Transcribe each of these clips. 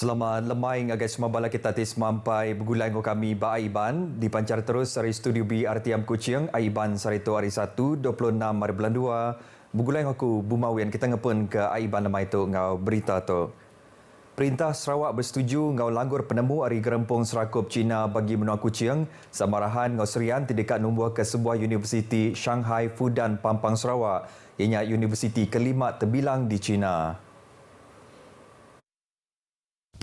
Selamat lemai ngagai semua bala kita tis mampai bergulai dengan kami ba Aiban dipancar terus dari studio B RTM Kuching Aiban Sarito hari 1 26 hari bulan 2 bergulai dengan aku Bumawian kita ngepun ke Aiban lemai tu ngau berita tu. Perintah Sarawak bersetuju ngau langgur penemu hari gerempung serakup Cina bagi menua Kuching samarahan ngau serian tidak numbuh ke sebuah universiti Shanghai Fudan Pampang Sarawak ianya universiti kelima terbilang di China.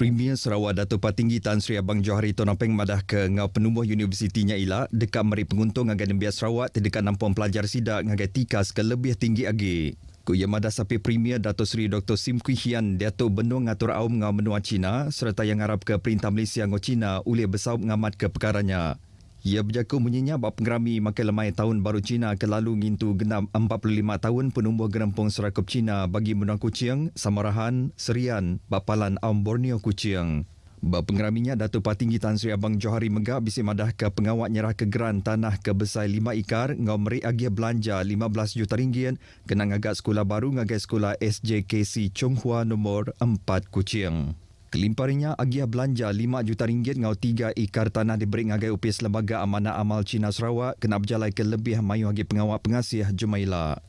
Premier Sarawak Datuk Patinggi Tan Sri Abang Johari Tonopeng madah ke ngau penumbuh universitinya ila dekat meri penguntung ngagai Nembiar Sarawak terdekat nampung pelajar sidak ngagai tikas ke lebih tinggi lagi. Ku ia madah sapi Premier Datuk Sri Dr. Sim Kui Hian Datuk Benung ngatur aum ngau menua Cina serta yang harap ke Perintah Malaysia ngau Cina ulih bersaup ngamat ke perkaranya. Ia berjaku menyinya bab pengerami makai lemai tahun baru Cina ke lalu ngintu genap 45 tahun penumbuh gerempung serakup Cina bagi menua Kuching, Samarahan, Serian, Bapalan Aum Borneo Kuching. Bab pengeraminya Datuk Patinggi Tan Sri Abang Johari Megah bisi madah ke pengawak nyerah ke geran tanah ke besai 5 ikar ngau meri agia belanja 15 juta ringgit kena ngagak sekolah baru ngagai sekolah SJKC Chonghua nombor 4 Kuching. Kelimparinya agiah belanja 5 juta ringgit ngau 3 ikar tanah diberi ngagai upis Lembaga Amanah Amal Cina Sarawak kena berjalai ke lebih mayu bagi pengawak pengasih Jumaila.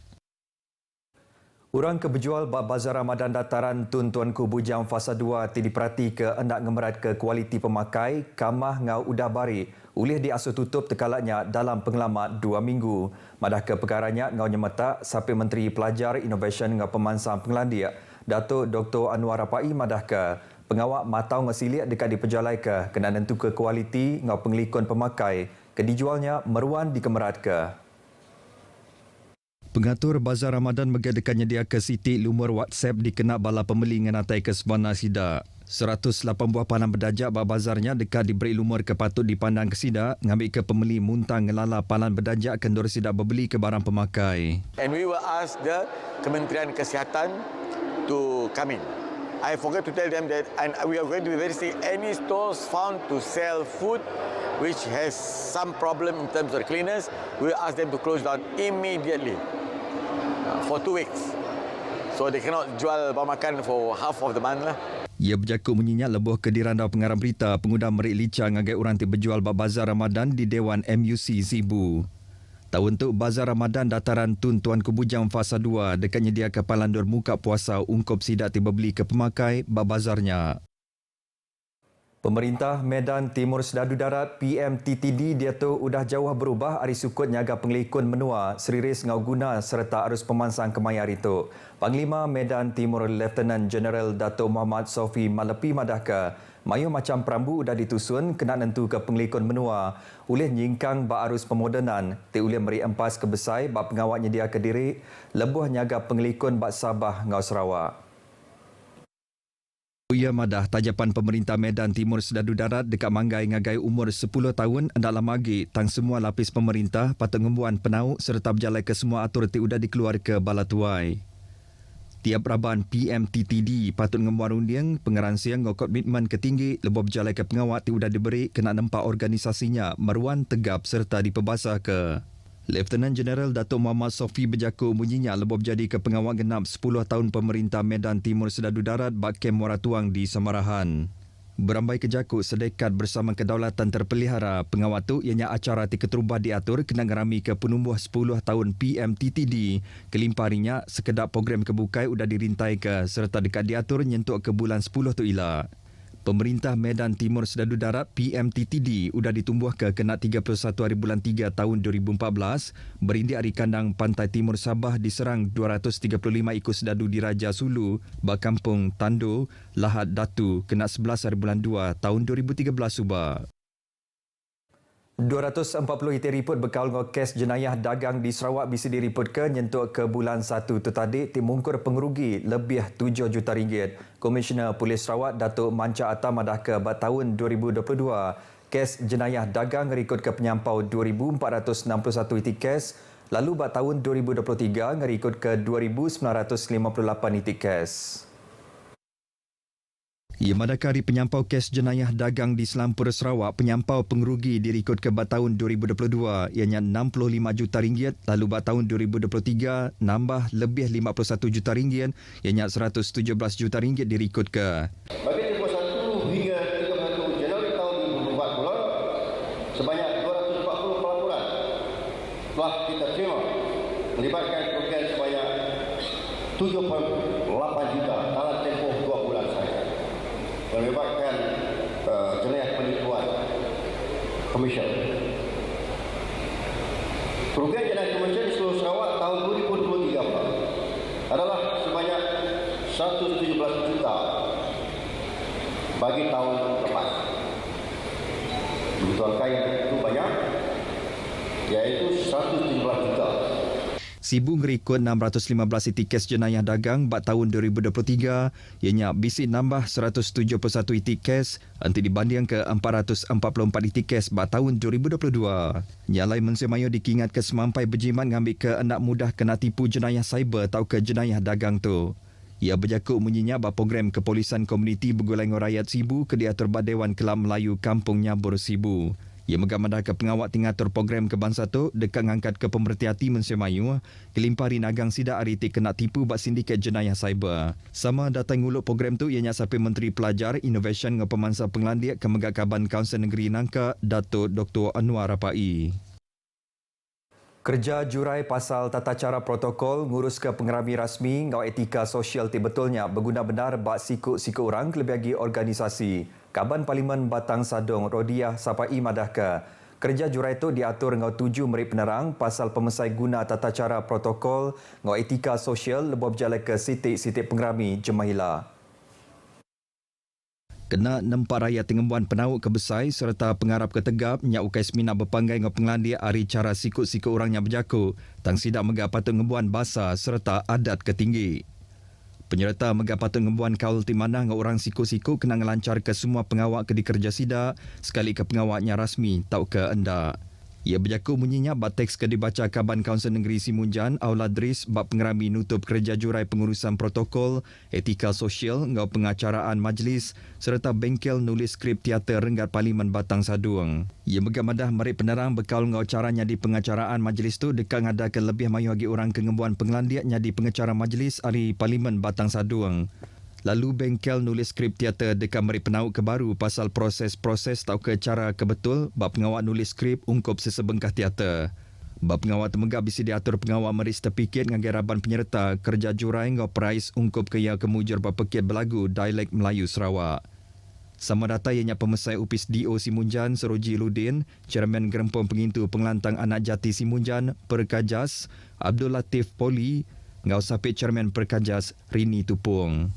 Urang keberjual bab Bazar Ramadan Dataran Tun Tuanku Bujang Fasa 2 diperhati ke hendak ngemerat ke kualiti pemakai kamah ngau udah bari ulih diasuh tutup tekalaknya dalam pengelamat 2 minggu. Madah ke perkaranya ngau nyemetak sapi Menteri Pelajar Innovation ngau pemansang Penglandia Datuk Dr. Anwar Rapai madah ke pengawak matau ngasilik dekat diperjalai ke kena nentu ke kualiti ngau pengelikon pemakai ke dijualnya meruan dikemerat ke. Pengatur Bazar Ramadan megadekannya dia ke siti lumur WhatsApp dikena bala pembeli ngenatai ke sebana sida. 108 buah panah berdajak bak bazarnya dekat diberi lumur ke patut dipandang ke sida ngambil ke pembeli muntang ngelala palan berdajak kendor sida berbeli ke barang pemakai. And we will ask the Kementerian Kesihatan to come in. I forgot to tell them that and we are going to be very strict. Any stores found to sell food which has some problem in terms of cleaners, we will ask them to close down immediately for 2 weeks. So they cannot jual bahan makan for half of the month lah. Ia berjakut menyinyat lebuh ke dirandau pengarang berita pengguna merik lica ngagai orang berjual bab Bazar Ramadan di Dewan MUC Zibu. Tahun tu Bazar Ramadan Dataran Tun Tuanku Bujang Fasa 2 dekat nyedia kapalan dor muka puasa ungkop sidak tiba beli ke pemakai bab bazarnya. Pemerintah Medan Timur Sedadu Darat PMTTD dia tu udah jauh berubah hari sukut nyaga pengelikun menua seriris ngau guna serta arus pemansang kemayar itu. Panglima Medan Timur Lieutenant General Dato' Muhammad Sofi Malepi madahka mayu macam perambu udah ditusun kena nentu ke pengelikun menua ulih nyingkang ba arus pemodenan ti ulih meri empas ke besai ba pengawak nyedia ke diri lebuh nyaga pengelikun ba Sabah ngau Sarawak. Ia madah tajapan pemerintah Medan Timur Sedadu Darat dekat manggai ngagai umur 10 tahun hendaklah magi tang semua lapis pemerintah patut ngembuan penau serta berjalai ke semua atur ti udah dikeluar ke bala tuai. Tiap raban PMTTD patut ngembuan undiang pengeransiang ngau komitmen ketinggi lebih berjalai ke pengawak ti udah diberi kena nempak organisasinya meruan tegap serta diperbasah ke. Lieutenant General Datuk Muhammad Sofi berjaku munyinya lebih jadi ke pengawal genap 10 tahun pemerintah Medan Timur Sedadu Darat bak kem Moratuang di Samarahan. Berambai kejaku sedekat bersama kedaulatan terpelihara, pengawal tu ianya acara ti keterubah diatur kena ngerami ke penumbuh 10 tahun PMTTD. Kelimparinya sekedap program kebukai udah dirintai ke serta dekat diatur nyentuk ke bulan 10 tu ila. Pemerintah Medan Timur Sedadu Darat PMTTD udah ditumbuh ke kena 31 hari bulan 3 tahun 2014 berindik hari kandang Pantai Timur Sabah diserang 235 ikut sedadu di Raja Sulu, Bakampung Tando, Lahad Datu kena 11 hari bulan 2 tahun 2013 Subah. 240 iti riput bekal ngau kes jenayah dagang di Sarawak bisa diriput ke nyentuk ke bulan 1 tu tadi timungkur pengerugi lebih 7 juta ringgit. Komisioner Polis Sarawak Datuk Manca Atam madah ke bat tahun 2022 kes jenayah dagang ngerikut ke penyampau 2,461 iti kes lalu bat tahun 2023 ngerikut ke 2,958 iti kes. Ia madakari penyampau kes jenayah dagang di Selampur Sarawak penyampau pengerugi dirikut ke bat tahun 2022 ianya 65 juta ringgit lalu bat tahun 2023 nambah lebih 51 juta ringgit ianya 117 juta ringgit dirikut ke. Bagi tempoh satu hingga 31 Januari tahun 2040, sebanyak 240 pelaporan telah kita terima melibatkan kerugian sebanyak 7.8 juta dalam tempoh 2 bulan saja, yang melibatkan jenayah penipuan komersial. Kerugian jenayah komersial di seluruh Sarawak tahun 2023 adalah sebanyak 117 juta bagi tahun lepas. Begitu angka yang itu banyak, iaitu 117 juta. Sibu ngerikut 615 itikas jenayah dagang bat tahun 2023, ianya bisi nambah 171 itikas nanti dibanding ke 444 itikas bat tahun 2022. Nyalai Mensemayu dikingat ke semampai berjimat ngambil ke anak mudah kena tipu jenayah cyber atau ke jenayah dagang tu. Ia berjakuk menyinyap bah program kepolisian komuniti Bergulai Rakyat Sibu ke diatur bah Dewan Kelab Melayu Kampung Nyabur Sibu. Ia megamandah ke pengawak tingatur program kebangsaan tu dekat ngangkat ke pemerhati hati Mensemayu kelimpari nagang sidak ariti kena tipu bak sindiket jenayah cyber. Sama datang nguluk program tu ianya sampai Menteri Pelajar, Innovation dengan Pemansa Penglandiak Kemegakaban Kaunsil Negeri Nangka, Datuk Dr. Anwar Rapai. Kerja jurai pasal tata cara protokol ngurus ke pengerami rasmi ngau etika sosial betulnya berguna benar bak sikut-sikut orang kelebih lagi organisasi. Kaban Parlimen Batang Sadong Rodiah Sapai madahka. Kerja jurai itu diatur ngau 7 merit penerang pasal pemesai guna tata cara protokol ngau etika sosial lebih berjalan ke sitik-sitik pengerami Jemahilah. Kena nempak rakyat tengembuan penauk kebesai serta pengarap ketegap nyak ukai semina berpanggai ngau penglandia hari cara sikut-sikut orangnya berjaku tang sidak megah patut ngembuan bahasa serta adat ketinggi. Penyerta megah patut ngembuan kaul timanah ngau orang sikut-sikut kena ngelancar ke semua pengawak ke dikerja sidak sekali ke pengawaknya rasmi tau ke enda. Ia berjaku menyinyap bat teks ke dibaca Kaban Kaunsil Negeri Simunjan Auladris bab pengerami nutup kerja jurai pengurusan protokol, etika sosial ngau pengacaraan majlis serta bengkel nulis skrip teater Renggat Parlimen Batang Saduang. Ia megamadah merit penerang bekal ngau caranya di pengacaraan majlis tu dekat ngadakan lebih mayu bagi orang kengembuan penglandiaknya di pengacara majlis hari Parlimen Batang Saduang. Lalu bengkel nulis skrip teater dekat merit penauk kebaru pasal proses-proses tau ke cara kebetul bab pengawak nulis skrip ungkup sesebengkah teater. Bab pengawak temegak bisi diatur pengawak meris terpikir dengan geraban penyerta kerja jurai ngau prize ungkup ke ia kemujur bab pekit berlagu dialek Melayu Sarawak. Sama data ianya pemesai UPIS DO Simunjan Seroji Ludin, Chairman Gerempong Pengintu Pengelantang Anak Jati Simunjan Perkajas, Abdul Latif Poli, ngau sapit Chairman Perkajas Rini Tupung.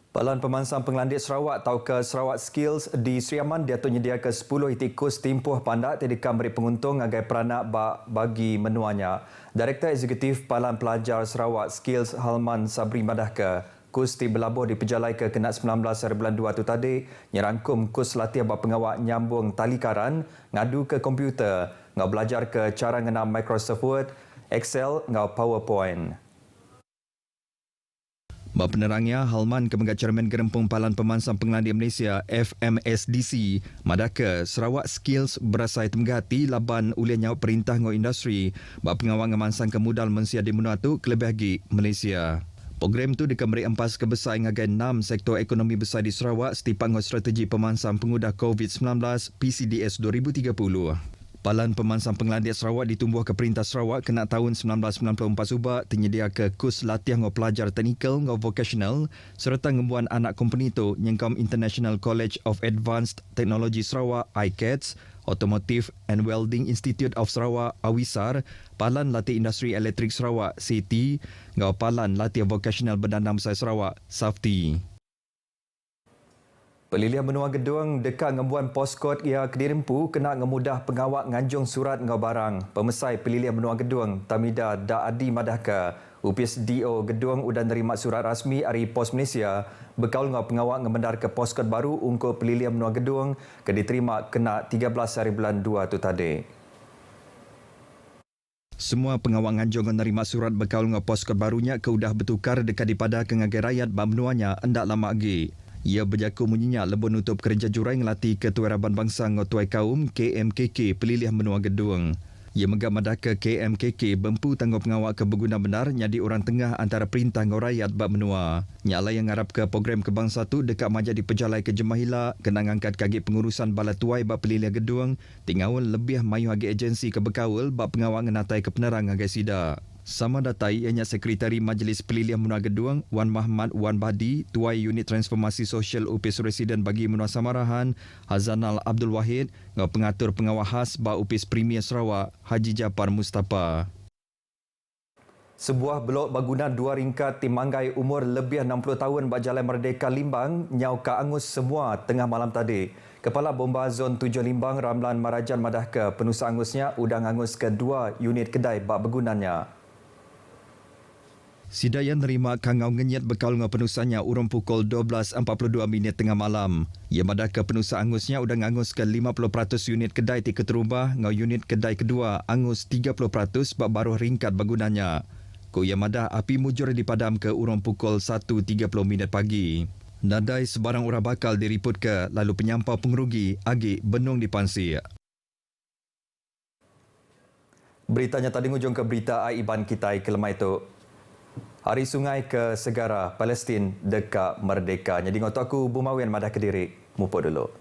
Balan Pemansang Penglandik Sarawak atau ke Sarawak Skills di Sri Aman dia tu nyedia ke 10 itikus timpuh pandak tedika beri penguntung agai peranak bagi menuanya. Direktur Eksekutif Balan Pelajar Sarawak Skills Halman Sabri madahka kus ti berlabuh di pejalai ke kena 19 hari bulan 2 tu tadi nyerangkum kus latihan bab pengawak nyambung tali karan ngadu ke komputer ngau belajar ke cara ngenam Microsoft Word, Excel ngau PowerPoint. Bap penerangnya, Halman Kemenggak Cermin Gerempung Palan Pemansang Penglandik Malaysia FMSDC, madaka Sarawak Skills berasai temgati laban ulian nyawa perintah ngau industri bap pengawang ngemansang kemudal mensia di menua tu kelebih lagi Malaysia. Program tu dikemberi empas kebesar ngagai 6 sektor ekonomi besar di Sarawak setipang ngau strategi pemansang pengudah COVID-19 PCDS 2030. Palan Pemansang Penglandik Sarawak ditumbuh ke Perintah Sarawak kena tahun 1994 subak tenyedia ke kurs latihan ngau pelajar teknikal ngau vocational serta ngembuan anak company tu nyengkam International College of Advanced Technology Sarawak ICATS, Automotive and Welding Institute of Sarawak AWISAR, Palan Latih Industri Elektrik Sarawak CT, ngau Palan Latih Vocational Berdana Besar Sarawak SAFTI. Pelilihan menua gedung dekat ngembuan poskod ia Kedirempu kena ngemudah pengawak nganjung surat ngau barang. Pemesai pelilihan menua gedung Tamida Daadi Madahka, UPIS DO gedung udah nerima surat rasmi dari Pos Malaysia berkaul ngau pengawak ngemendar ke poskod baru ungkup pelilihan menua gedung ke diterima kena 13 hari bulan 2 tu tadi. Semua pengawak nganjung menerima surat berkaul ngau poskod barunya ke udah bertukar dekat dipada ke ngagai rakyat bamnuanya endak lama lagi. Ia berjaku menyinyal lebih nutup kerja jurai ngelatih Ketua Raban Bangsa ngau Tuai Kaum KMKK pelilihan menua gedung. Ia menggamadah ke KMKK bempu tangguh pengawal ke berguna benar nyadi orang tengah antara perintah dengan rakyat bab menua. Nyala yang ngarap ke program kebangsa tu dekat majadi pejalai ke Jemahila kena ngangkat kaki pengurusan bala tuai bab pelilihan gedung tinggal lebih mayu agi agensi ke bekawal bab pengawal ngenatai ke penerang agai sida. Sama datai ianya Sekretari Majlis Pelilihan Menua Geduang Wan Mahmad Wan Badi, Tuai Unit Transformasi Sosial UPIS Residen bagi Menua Samarahan Hazanal Abdul Wahid dengan pengatur pengawal khas ba UPIS Premier Sarawak Haji Japar Mustafa. Sebuah blok bangunan dua ringkat timanggai umur lebih 60 tahun bak Jalan Merdeka Limbang nyau ka angus semua tengah malam tadi. Kepala Bomba Zon 7 Limbang Ramlan Marajan madah ke penusa angusnya udang angus ke dua unit kedai bak bangunannya. Sidaya nerima kangau ngenyat bekal dengan penusanya urung pukul 12.42 tengah malam. Ia madah ke penusa angusnya udang angus ke 50% unit kedai ti keterubah dengan unit kedai kedua angus 30% bak baruh ringkat bangunannya. Ko ia madah api mujur dipadam ke urung pukul 1.30 pagi. Nadai sebarang orang bakal diriput ke lalu penyampau pengerugi agi benung dipansi. Beritanya tadi ngujung ke berita Aiban Kitai kelemah itu. Hari Sungai ke Segara, Palestin dekat Merdeka. Jadi ngotot aku Bumawian madah Kediri. Mupo dulu.